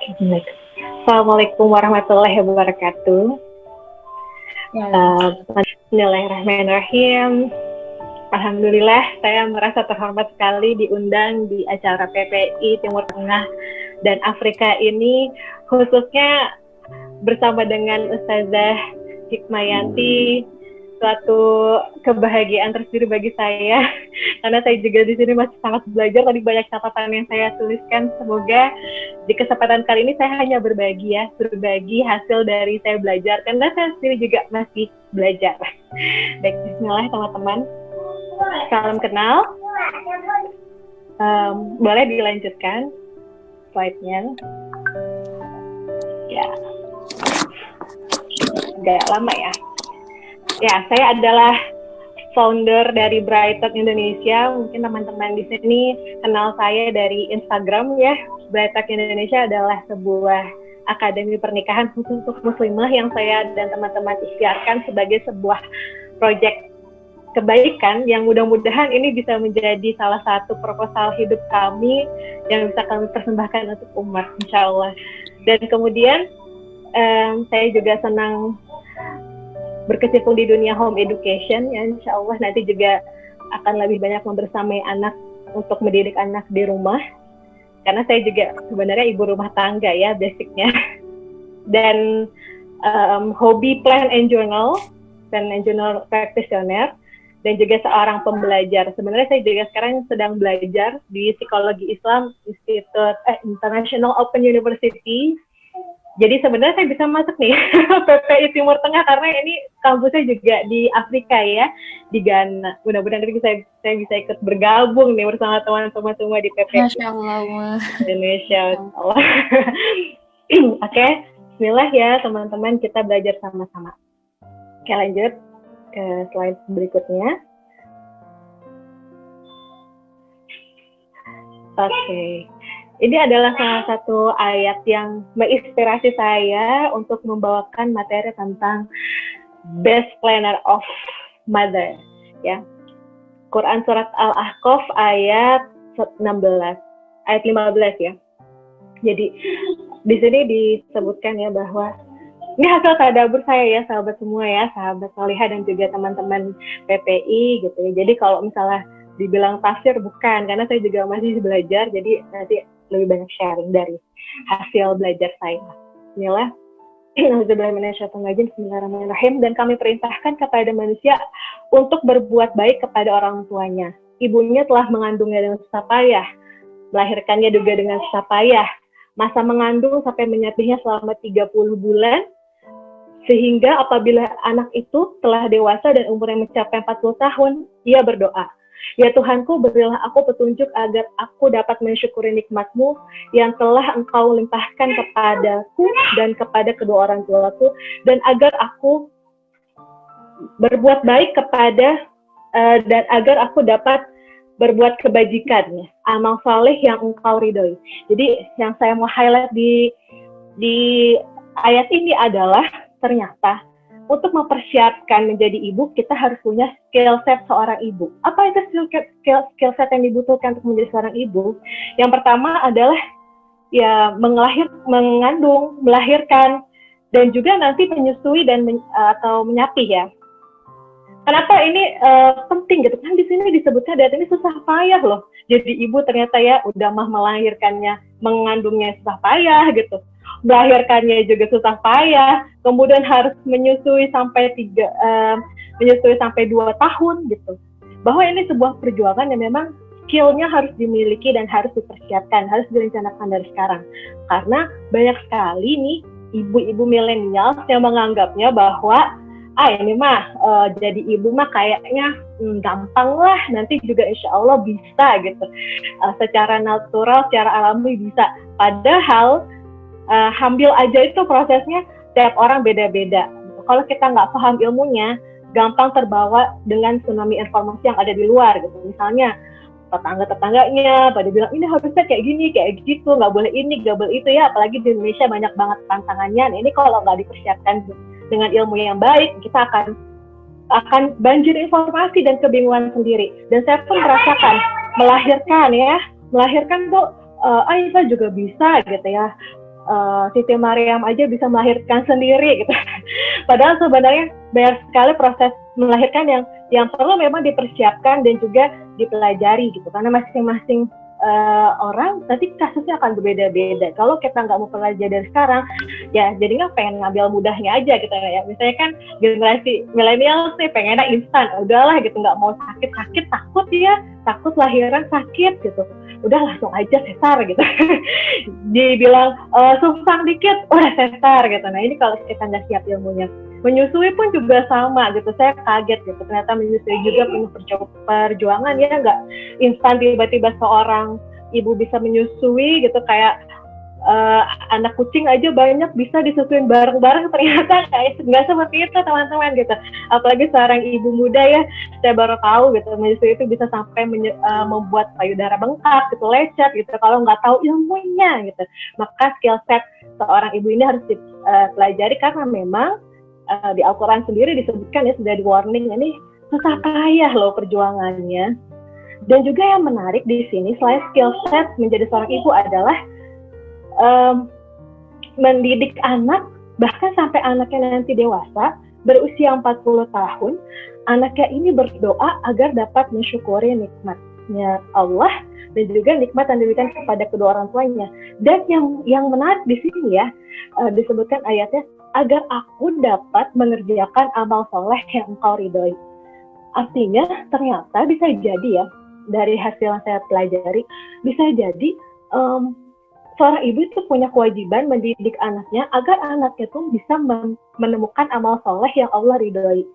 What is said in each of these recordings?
Assalamualaikum warahmatullahi wabarakatuh. Waalaikumsalam. Bismillahirrahmanirrahim. Alhamdulillah, saya merasa terhormat sekali diundang di acara PPI Timur Tengah dan Afrika ini, khususnya bersama dengan Ustazah Hikmayanti. Suatu kebahagiaan tersendiri bagi saya karena saya juga di sini masih sangat belajar. Tadi banyak catatan yang saya tuliskan. Semoga di kesempatan kali ini saya hanya berbagi hasil dari saya belajar karena saya sendiri juga masih belajar. Baik, bismillah teman-teman. Salam kenal. Boleh dilanjutkan slide-nya. Ya, agak lama ya. Ya, saya adalah founder dari Brighton Indonesia. Mungkin teman-teman di sini kenal saya dari Instagram ya. Brighton Indonesia adalah sebuah akademi pernikahan khusus untuk muslimah yang saya dan teman-teman ikhtiarkan sebagai sebuah proyek kebaikan yang mudah-mudahan ini bisa menjadi salah satu proposal hidup kami yang bisa kami persembahkan untuk umat, insya Allah. Dan kemudian saya juga senang berkecimpung di dunia home education, ya insya Allah nanti juga akan lebih banyak membersamai anak untuk mendidik anak di rumah, karena saya juga sebenarnya ibu rumah tangga ya basicnya. Dan hobi plan and journal practitioner, dan juga seorang pembelajar. Sebenarnya saya juga sekarang sedang belajar di Psikologi Islam Institute International Open University. Jadi sebenarnya saya bisa masuk nih PPI Timur Tengah karena ini kampusnya juga di Afrika ya, di Ghana. Mudah-mudahan nanti saya bisa ikut bergabung nih bersama teman-teman semua di PPI Masya Allah. Indonesia. Oke, bismillah ya teman-teman, kita belajar sama-sama. Oke, lanjut ke slide berikutnya. Oke. Ini adalah salah satu ayat yang menginspirasi saya untuk membawakan materi tentang best planner of mother, ya. Quran surat Al-Ahqaf ayat 16, ayat 15 ya. Jadi di sini disebutkan ya bahwa ini hasil tadabbur saya ya, sahabat semua ya, sahabat solihah dan juga teman-teman PPI gitu ya. Jadi kalau misalnya dibilang tafsir bukan, karena saya juga masih belajar, jadi nanti lebih banyak sharing dari hasil belajar saya. Inilah Bismillahirrahmanirrahim. Dan kami perintahkan kepada manusia untuk berbuat baik kepada orang tuanya. Ibunya telah mengandungnya dengan susah payah, melahirkannya juga dengan susah payah. Masa mengandung sampai menyapihnya selama 30 bulan, sehingga apabila anak itu telah dewasa dan umurnya mencapai 40 tahun, ia berdoa, "Ya Tuhanku, berilah aku petunjuk agar aku dapat mensyukuri nikmat-Mu yang telah Engkau limpahkan kepadaku dan kepada kedua orang tuaku, dan agar aku berbuat baik dan agar aku dapat berbuat kebajikan, amal saleh yang Engkau ridhoi." Jadi yang saya mau highlight di ayat ini adalah ternyata untuk mempersiapkan menjadi ibu, kita harus punya skill set seorang ibu. Apa itu skill set yang dibutuhkan untuk menjadi seorang ibu? Yang pertama adalah ya mengandung, melahirkan, dan juga nanti menyusui dan atau menyapih ya. Kenapa ini penting gitu? Kan di sini disebutkan dari ini susah payah loh. Jadi ibu ternyata ya udah mah melahirkannya, mengandungnya susah payah gitu. Melahirkannya juga susah payah, kemudian harus menyusui sampai 2 tahun gitu. Bahwa ini sebuah perjuangan yang memang skill-nya harus dimiliki dan harus dipersiapkan, harus direncanakan dari sekarang. Karena banyak sekali nih ibu-ibu milenial yang menganggapnya bahwa ini mah jadi ibu mah kayaknya gampang lah, nanti juga insya Allah bisa gitu. Secara natural, secara alami bisa. Padahal hamil aja itu prosesnya tiap orang beda-beda. Kalau kita nggak paham ilmunya, gampang terbawa dengan tsunami informasi yang ada di luar gitu. Misalnya tetangga-tetangganya pada bilang ini harusnya kayak gini, kayak gitu, nggak boleh ini, nggak boleh itu ya. Apalagi di Indonesia banyak banget tantangannya. Nah, ini kalau nggak dipersiapkan dengan ilmu yang baik, kita akan banjir informasi dan kebingungan sendiri. Dan saya pun merasakan melahirkan tuh Aisyah juga bisa gitu ya. Siti Maryam aja bisa melahirkan sendiri gitu. Padahal sebenarnya banyak sekali proses melahirkan yang perlu memang dipersiapkan dan juga dipelajari gitu. Karena masing-masing orang nanti kasusnya akan berbeda-beda. Kalau kita nggak mau pelajari dari sekarang, ya jadinya pengen ngambil mudahnya aja gitu ya. Misalnya kan generasi milenial sih pengennya instan, udahlah gitu, nggak mau sakit-sakit, takut lahiran sakit gitu. Udah langsung aja sesar gitu. Dibilang sungsang dikit, udah sesar gitu. Nah ini kalau kita nggak siap ilmunya. Menyusui pun juga sama gitu, saya kaget gitu, ternyata menyusui juga penuh perjuangan ya, nggak instan tiba-tiba seorang ibu bisa menyusui gitu, kayak anak kucing aja banyak bisa disusuin bareng-bareng, ternyata nggak seperti itu teman-teman gitu. Apalagi seorang ibu muda ya, saya baru tahu gitu menyusui itu bisa sampai membuat payudara bengkak gitu, lecet gitu, kalau nggak tahu ilmunya gitu. Maka skill set seorang ibu ini harus dipelajari, karena memang di Al-Quran sendiri disebutkan ya, sudah di warning, ini susah payah loh perjuangannya. Dan juga yang menarik di sini selain skill set menjadi seorang ibu adalah mendidik anak, bahkan sampai anaknya nanti dewasa berusia 40 tahun, anaknya ini berdoa agar dapat mensyukuri nikmatnya Allah dan juga nikmat yang diberikan kepada kedua orang tuanya. Dan yang menarik di sini ya, disebutkan ayatnya, agar aku dapat mengerjakan amal soleh yang engkau ridhoi. Artinya ternyata bisa jadi ya, dari hasil yang saya pelajari, bisa jadi seorang ibu itu punya kewajiban mendidik anaknya agar anaknya tuh bisa menemukan amal soleh yang Allah ridhoi.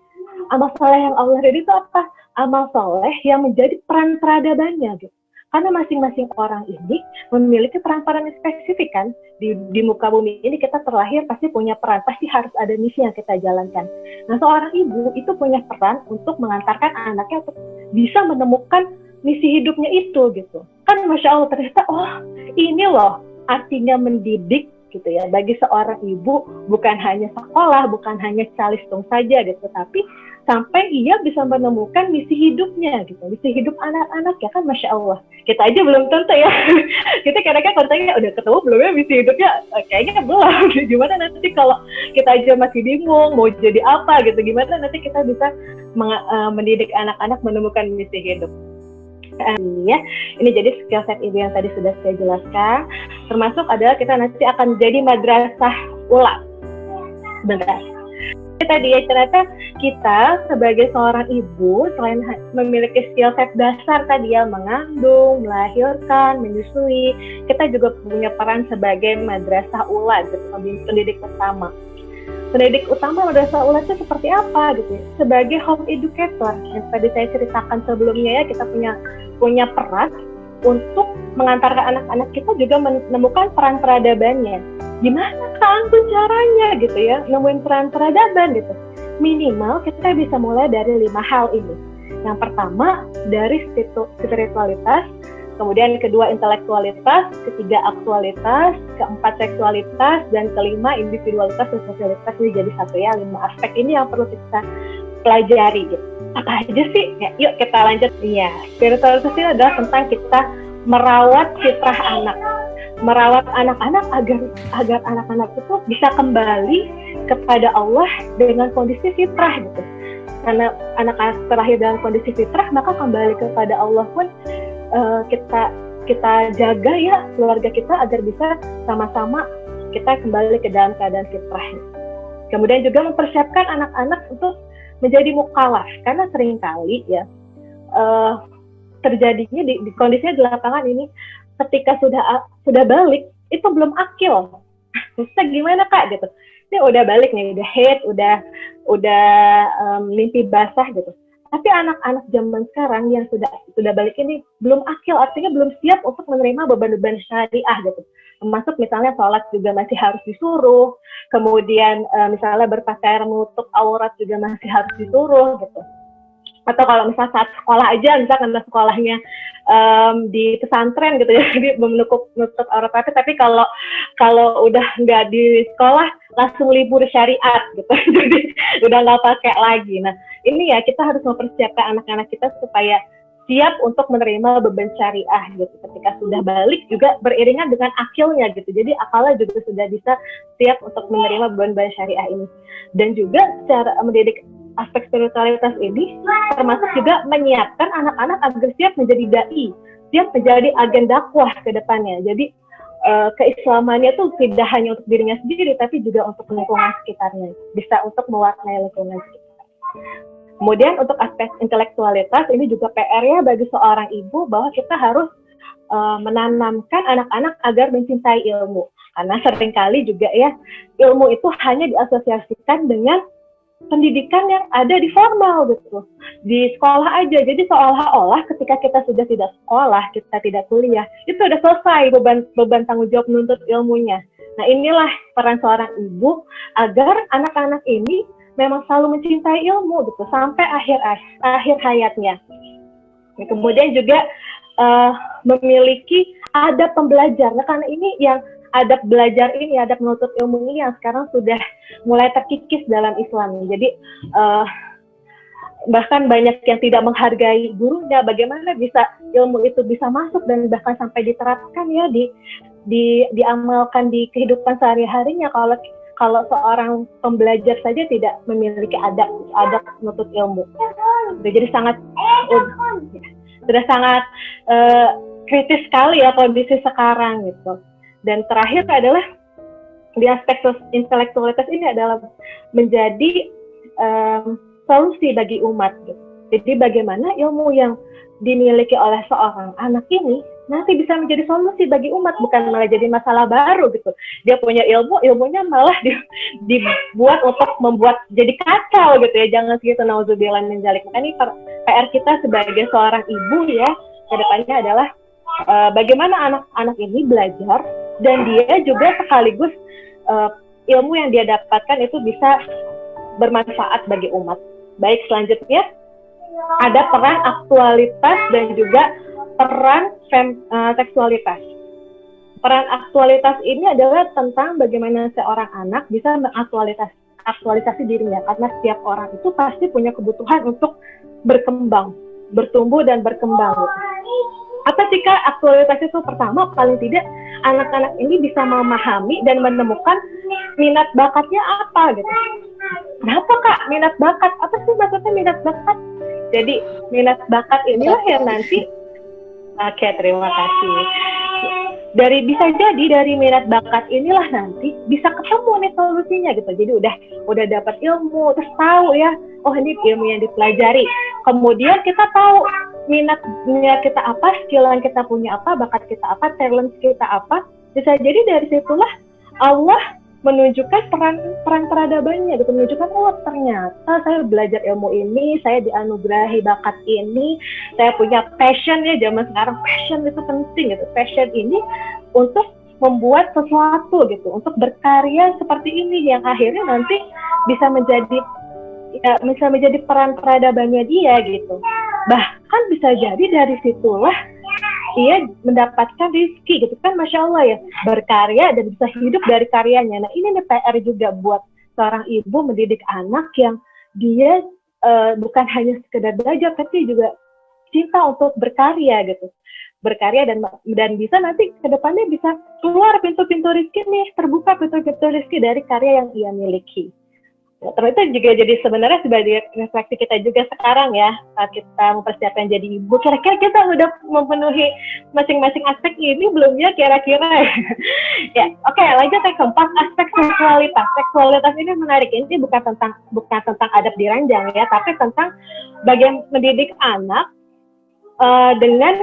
Amal soleh yang Allah ridhoi itu apa? Amal soleh yang menjadi peran peradabannya gitu. Karena masing-masing orang ini memiliki peran-peran yang spesifik kan. Di muka bumi ini kita terlahir pasti punya peran, pasti harus ada misi yang kita jalankan. Nah, seorang ibu itu punya peran untuk mengantarkan anaknya untuk bisa menemukan misi hidupnya itu gitu. Kan Masya Allah, ternyata ini loh artinya mendidik gitu ya. Bagi seorang ibu bukan hanya sekolah, bukan hanya calistung saja gitu, tapi sampai ia bisa menemukan misi hidupnya gitu, misi hidup anak-anak ya kan, Masya Allah. Kita aja belum tentu ya. Kita kadang-kadang kalau tanya udah ketemu belum ya misi hidupnya, kayaknya belum. Gimana nanti kalau kita aja masih bingung mau jadi apa gitu, gimana nanti kita bisa mendidik anak-anak menemukan misi hidup. Ya, ini jadi skill set ibu yang tadi sudah saya jelaskan. Termasuk adalah kita nanti akan jadi madrasah ula. Sebentar. Tadi ya, ternyata kita sebagai seorang ibu selain memiliki skill set dasar tadi ya, mengandung, melahirkan, menyusui, kita juga punya peran sebagai madrasah ula gitu, pendidik utama. Pendidik utama madrasah ula itu seperti apa gitu ya? Sebagai home educator yang tadi saya ceritakan sebelumnya ya, kita punya peran untuk mengantarkan anak-anak kita juga menemukan peran peradabannya. Gimana kan tuh caranya gitu ya, nemuin peran peradaban gitu. Minimal kita bisa mulai dari 5 hal ini. Yang pertama dari spiritualitas, kemudian kedua intelektualitas, ketiga aktualitas, keempat seksualitas, dan kelima individualitas dan sosialitas. Ini jadi satu ya, 5 aspek ini yang perlu kita pelajari gitu. Apa aja sih? Ya, yuk kita lanjut. Iya, spiritualitas itu adalah tentang kita merawat fitrah anak. Merawat anak-anak agar anak-anak itu bisa kembali kepada Allah dengan kondisi fitrah gitu. Karena anak-anak terlahir dalam kondisi fitrah, maka kembali kepada Allah pun kita jaga ya keluarga kita agar bisa sama-sama kita kembali ke dalam keadaan fitrah. Kemudian juga mempersiapkan anak-anak untuk menjadi mukallaf, karena seringkali ya terjadinya di kondisinya di lapangan ini, ketika sudah balik itu belum akil. Terus gimana Kak gitu? Ini udah balik nih, udah head, udah mimpi basah gitu. Tapi anak-anak zaman sekarang yang sudah balik ini belum akil, artinya belum siap untuk menerima beban-beban syariah gitu. Termasuk misalnya sholat juga masih harus disuruh, kemudian misalnya berpakaian menutup aurat juga masih harus disuruh gitu. Atau kalau misalnya saat sekolah aja, misalnya karena sekolahnya di pesantren gitu ya, jadi menutup aurat, tapi kalau udah nggak di sekolah langsung libur syariat gitu, jadi udah nggak pakai lagi. Nah ini ya kita harus mempersiapkan anak-anak kita supaya siap untuk menerima beban syariah gitu. Ketika sudah balik juga beriringan dengan akilnya gitu. Jadi akalnya juga sudah bisa siap untuk menerima beban syariah ini. Dan juga cara mendidik aspek spiritualitas ini termasuk juga menyiapkan anak-anak agar siap menjadi dai, siap menjadi agen dakwah ke depannya. Jadi keislamannya tuh tidak hanya untuk dirinya sendiri, tapi juga untuk lingkungan sekitarnya. Bisa untuk mewarnai lingkungan sekitar. Kemudian untuk aspek intelektualitas, ini juga PR ya bagi seorang ibu, bahwa kita harus menanamkan anak-anak agar mencintai ilmu. Karena seringkali juga ya, ilmu itu hanya diasosiasikan dengan pendidikan yang ada di formal gitu, di sekolah aja. Jadi seolah-olah ketika kita sudah tidak sekolah, kita tidak kuliah, itu udah selesai beban tanggung jawab menuntut ilmunya. Nah, inilah peran seorang ibu agar anak-anak ini memang selalu mencintai ilmu gitu sampai akhir hayatnya. Kemudian juga memiliki adab pembelajar. Nah, karena ini yang adab belajar ini, adab menuntut ilmu ini yang sekarang sudah mulai terkikis dalam Islam. Jadi bahkan banyak yang tidak menghargai gurunya. Bagaimana bisa ilmu itu bisa masuk dan bahkan sampai diterapkan ya diamalkan di kehidupan sehari-harinya kalau seorang pembelajar saja tidak memiliki adab menuntut ilmu. Jadi sudah sangat kritis sekali ya kondisi sekarang gitu. Dan terakhir adalah di aspek intelektualitas ini adalah menjadi solusi bagi umat gitu. Jadi bagaimana ilmu yang dimiliki oleh seorang anak ini nanti bisa menjadi solusi bagi umat, bukan malah jadi masalah baru gitu. Dia punya ilmunya malah dibuat untuk membuat jadi kacau gitu ya. Jangan segitu, nauzubillah min dzalik. Ini PR kita sebagai seorang ibu ya ke depannya adalah bagaimana anak-anak ini belajar dan dia juga sekaligus ilmu yang dia dapatkan itu bisa bermanfaat bagi umat. Baik, selanjutnya ada peran aktualitas dan juga peran seksualitas. Peran aktualitas ini adalah tentang bagaimana seorang anak bisa mengaktualisasi dirinya, karena setiap orang itu pasti punya kebutuhan untuk berkembang, bertumbuh dan berkembang. Apa sih Kak aktualitas itu? Pertama, paling tidak anak-anak ini bisa memahami dan menemukan minat bakatnya apa gitu. Kenapa Kak minat bakat? Apa sih maksudnya minat bakat? Jadi minat bakat inilah yang nanti Oke, terima kasih. Bisa jadi dari minat bakat inilah nanti bisa ketemu nih solusinya gitu. Jadi udah dapat ilmu, terus tahu ya, oh ini ilmu yang dipelajari. Kemudian kita tahu minatnya kita apa, skill yang kita punya apa, bakat kita apa, talent kita apa. Bisa jadi dari situlah Allah menunjukkan peran peradabannya gitu, menunjukkan oh ternyata saya belajar ilmu ini, saya dianugerahi bakat ini, saya punya passion ya. Zaman sekarang passion itu penting gitu, passion ini untuk membuat sesuatu gitu, untuk berkarya seperti ini yang akhirnya nanti bisa menjadi peran peradabannya dia gitu. Bahkan bisa jadi dari situlah dia mendapatkan rezeki gitu kan, Masya Allah ya, berkarya dan bisa hidup dari karyanya. Nah ini nih PR juga buat seorang ibu mendidik anak yang dia bukan hanya sekedar belajar, tapi juga cinta untuk berkarya gitu, berkarya dan bisa nanti kedepannya bisa keluar pintu-pintu rezeki nih, terbuka pintu-pintu rezeki dari karya yang ia miliki. Ya, terus itu juga jadi sebenarnya sebagai refleksi kita juga sekarang ya, saat kita mempersiapkan jadi ibu, kira-kira kita udah memenuhi masing-masing aspek ini belum ya kira-kira ya. Oke, lanjut yang keempat, aspek seksualitas. Seksualitas ini menarik, ini bukan tentang adab di ranjang ya, tapi tentang bagaimana mendidik anak dengan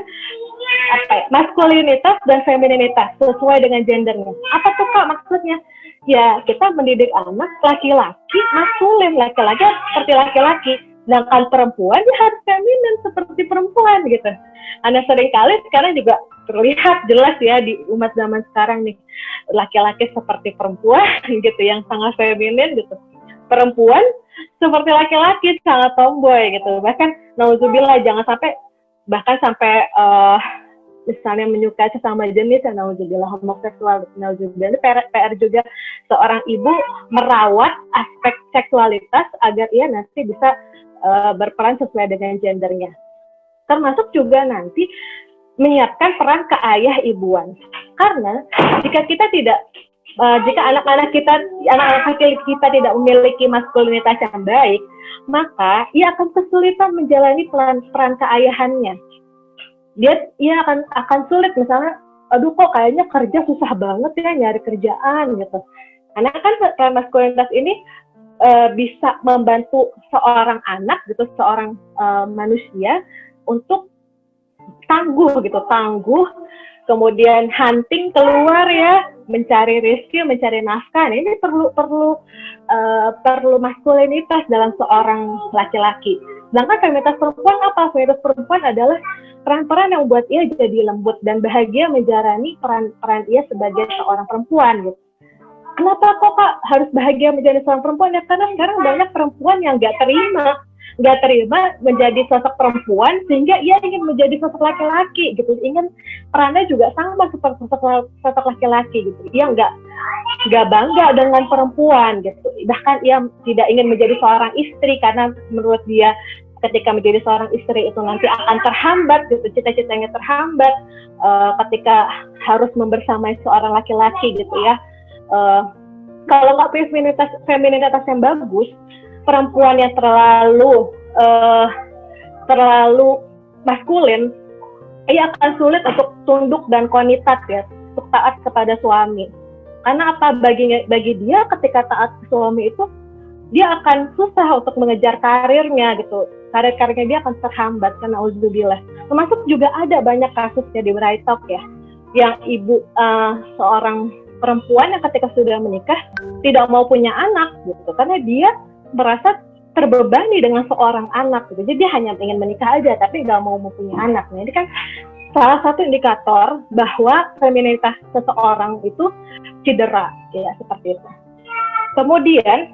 maskulinitas dan femininitas sesuai dengan gendernya. Apa tuh Kak maksudnya? Ya, kita mendidik anak laki-laki maskulin, laki-laki seperti laki-laki, sedangkan perempuan dia harus feminin seperti perempuan gitu. Karena seringkali sekarang juga terlihat jelas ya di umat zaman sekarang nih, laki-laki seperti perempuan gitu yang sangat feminin gitu, perempuan seperti laki-laki sangat tomboy gitu. Bahkan nauzubillah, jangan sampai misalnya menyukai sesama jenis, ya nauzubillah, homoseksual, nauzubillah. Ini PR juga seorang ibu merawat aspek seksualitas agar ia nanti bisa berperan sesuai dengan gendernya. termasuk juga nanti menyiapkan peran keayah-ibuan. Karena jika kita tidak jika anak-anak kita tidak memiliki maskulinitas yang baik, maka ia akan kesulitan menjalani peran keayahannya. Ia akan sulit, misalnya, aduh kok kayaknya kerja susah banget ya nyari kerjaan gitu. Karena kan peran maskulinitas ini bisa membantu seorang anak gitu, seorang manusia untuk tangguh, kemudian hunting keluar ya, mencari rezeki, mencari nafkah. Nah, ini perlu maskulinitas dalam seorang laki-laki. Sedangkan feminitas perempuan apa? Feminitas perempuan adalah peran-peran yang membuat ia jadi lembut dan bahagia menjalani peran ia sebagai seorang perempuan gitu. Kenapa kok Kak harus bahagia menjadi seorang perempuan? Ya karena sekarang banyak perempuan yang nggak terima menjadi sosok perempuan, sehingga ia ingin menjadi sosok laki-laki gitu, ingin perannya juga sama seperti sosok laki-laki gitu. Ia nggak bangga dengan perempuan gitu, bahkan ia tidak ingin menjadi seorang istri karena menurut dia ketika menjadi seorang istri itu nanti akan terhambat gitu, cita-citanya terhambat ketika harus membersamai seorang laki-laki gitu ya. Kalau nggak punya feminitas yang bagus, perempuan yang terlalu maskulin, ia akan sulit untuk tunduk dan konitat ya, untuk taat kepada suami. Karena apa? Bagi dia ketika taat ke suami itu, dia akan susah untuk mengejar karirnya gitu. Karirnya dia akan terhambat karena auzubillah. Termasuk juga ada banyak kasus ya di Bright Talk ya, yang ibu seorang perempuan yang ketika sudah menikah tidak mau punya anak gitu, karena dia merasa terbebani dengan seorang anak gitu. Jadi dia hanya ingin menikah aja tapi nggak mau mempunyai anak. Nah, ini kan salah satu indikator bahwa feminitas seseorang itu cedera ya, seperti itu. Kemudian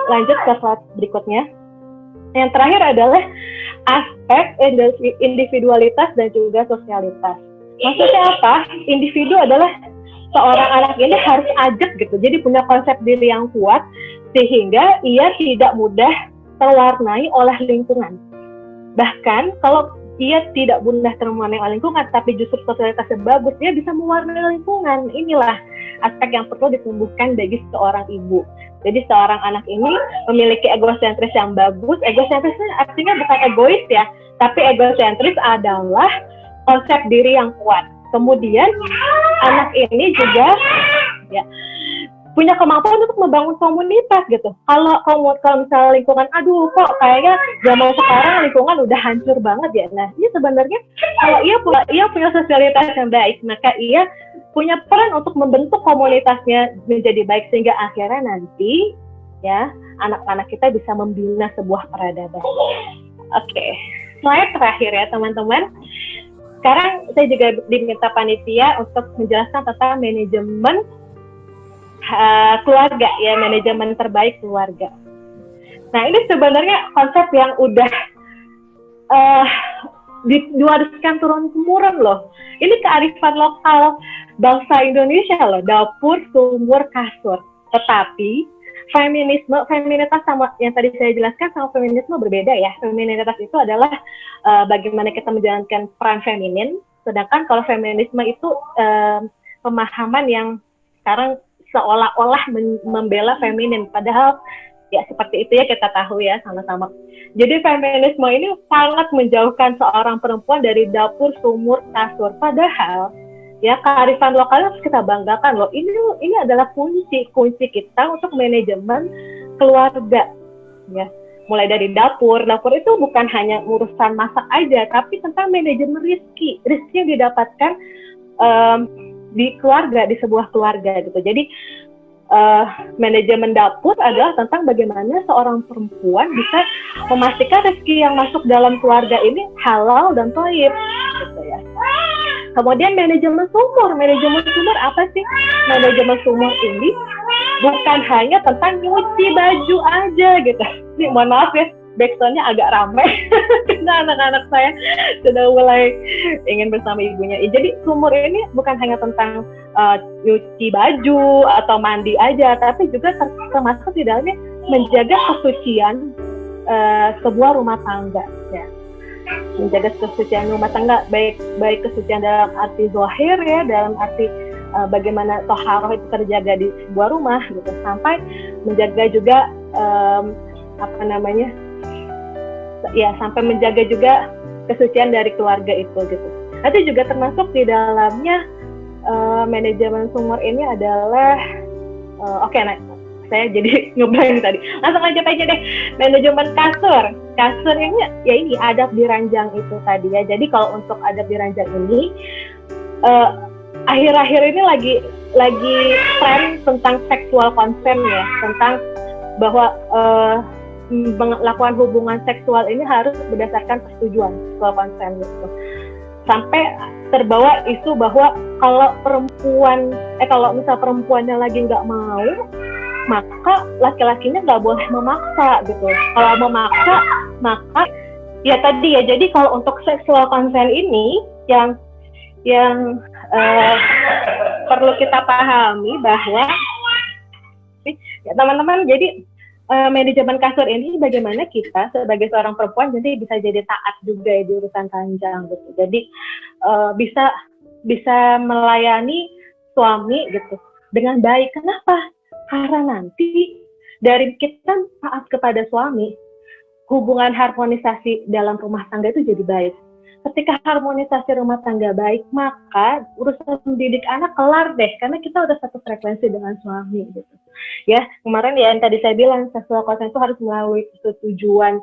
lanjut ke slide berikutnya. Yang terakhir adalah aspek individualitas dan juga sosialitas. Maksudnya apa? Individu adalah seorang anak ini harus ajak gitu, jadi punya konsep diri yang kuat sehingga ia tidak mudah terwarnai oleh lingkungan. Bahkan kalau ia tidak mudah terwarnai oleh lingkungan, tapi justru sosialitasnya bagus, dia bisa mewarnai lingkungan. Inilah aspek yang perlu ditumbuhkan bagi seorang ibu. Jadi seorang anak ini memiliki egosentris yang bagus. Egosentrisnya artinya bukan egois ya, tapi egosentris adalah konsep diri yang kuat. Kemudian anak ini juga ya punya kemampuan untuk membangun komunitas gitu. Kalau misalnya lingkungan, aduh kok kayaknya zaman sekarang lingkungan udah hancur banget ya. Nah, ini sebenarnya kalau ia punya sosialitas yang baik, maka ia punya peran untuk membentuk komunitasnya menjadi baik sehingga akhirnya nanti ya anak-anak kita bisa membina sebuah peradaban. Oke. Slide terakhir ya teman-teman. Sekarang saya juga diminta panitia untuk menjelaskan tentang manajemen keluarga ya, manajemen terbaik keluarga. Nah, ini sebenarnya konsep yang udah diwariskan turun-temurun loh. Ini kearifan lokal bangsa Indonesia loh, dapur, sumur, kasur. Tetapi feminitas sama yang tadi saya jelaskan sama feminisme berbeda ya. Feminitas itu adalah bagaimana kita menjalankan peran feminin, sedangkan kalau feminisme itu pemahaman yang sekarang seolah-olah membela feminin, padahal ya seperti itu ya, kita tahu ya sama-sama. Jadi feminisme ini sangat menjauhkan seorang perempuan dari dapur, sumur, kasur, padahal ya kearifan lokal harus kita banggakan loh. Ini adalah kunci kita untuk manajemen keluarga ya. Mulai dari dapur itu bukan hanya urusan masak aja, tapi tentang manajemen rezeki yang didapatkan di keluarga, di sebuah keluarga gitu. Jadi manajemen dapur adalah tentang bagaimana seorang perempuan bisa memastikan rezeki yang masuk dalam keluarga ini halal dan thayyib gitu ya. Kemudian manajemen sumur apa sih? Manajemen sumur ini bukan hanya tentang nyuci baju aja gitu. Ini mohon maaf ya, backsoundnya agak ramai karena anak-anak saya sudah mulai ingin bersama ibunya. Jadi sumur ini bukan hanya tentang nyuci baju atau mandi aja, tapi juga termasuk di dalamnya menjaga kesucian sebuah rumah tangga ya. menjaga kesucian rumah tangga, baik kesucian dalam arti zahir ya, dalam arti bagaimana toharoh itu terjaga di sebuah rumah gitu, sampai menjaga juga sampai menjaga juga kesucian dari keluarga itu gitu. Nanti juga termasuk di dalamnya manajemen sumur ini adalah saya jadi ngeblank tadi. Langsung aja deh, manajemen kasur. Kasur ini ya ini adab di ranjang itu tadi ya. Jadi kalau untuk adab di ranjang ini akhir-akhir ini lagi tren tentang seksual consent ya, tentang bahwa melakukan hubungan seksual ini harus berdasarkan persetujuan, seksual consent gitu. Sampai terbawa isu bahwa kalau misal perempuannya lagi nggak mau, maka laki-lakinya nggak boleh memaksa gitu. Kalau memaksa, maka ya tadi ya. Jadi kalau untuk seksual consent ini yang perlu kita pahami bahwa ya teman-teman, jadi manajemen kasur ini bagaimana kita sebagai seorang perempuan jadi bisa jadi taat juga ya di urusan ranjang gitu. Jadi bisa melayani suami gitu dengan baik. Kenapa? Karena nanti dari kita taat kepada suami, hubungan harmonisasi dalam rumah tangga itu jadi baik. Ketika harmonisasi rumah tangga baik, maka urusan mendidik anak kelar deh, karena kita udah satu frekuensi dengan suami gitu. Ya, kemarin ya yang tadi saya bilang, seksual consent itu harus melalui persetujuan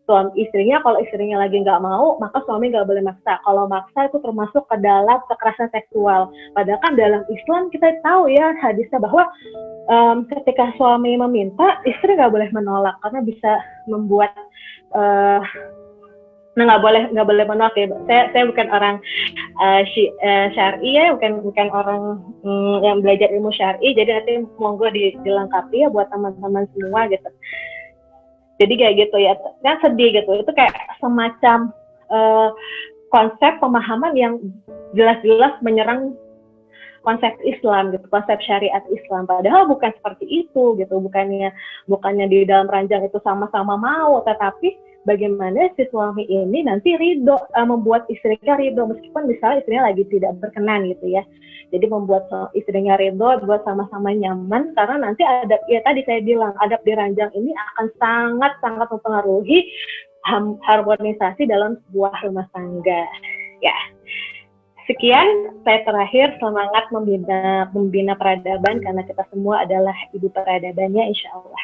suami istrinya. Kalau istrinya lagi nggak mau, maka suami nggak boleh maksa. Kalau maksa itu termasuk ke dalam kekerasan seksual. Padahal kan dalam Islam kita tahu ya hadisnya bahwa ketika suami meminta, istri nggak boleh menolak karena bisa membuat nggak boleh menolak ya. Saya bukan orang syar'i ya, bukan orang yang belajar ilmu syar'i, jadi nanti monggo dilengkapi ya buat teman-teman semua gitu. Jadi kayak gitu ya, kan sedih gitu. Itu kayak semacam konsep pemahaman yang jelas-jelas menyerang konsep Islam gitu, konsep syariat Islam. Padahal bukan seperti itu gitu, bukannya di dalam ranjang itu sama-sama mau, tetapi bagaimana si suami ini nanti ridho, membuat istrinya ridho, meskipun misalnya istrinya lagi tidak berkenan gitu ya. Jadi membuat istrinya ridho, buat sama-sama nyaman, karena nanti adab, ya tadi saya bilang, adab di ranjang ini akan sangat-sangat mempengaruhi harmonisasi dalam sebuah rumah tangga. Ya, sekian, saya terakhir semangat membina peradaban, karena kita semua adalah ibu peradabannya, insya Allah.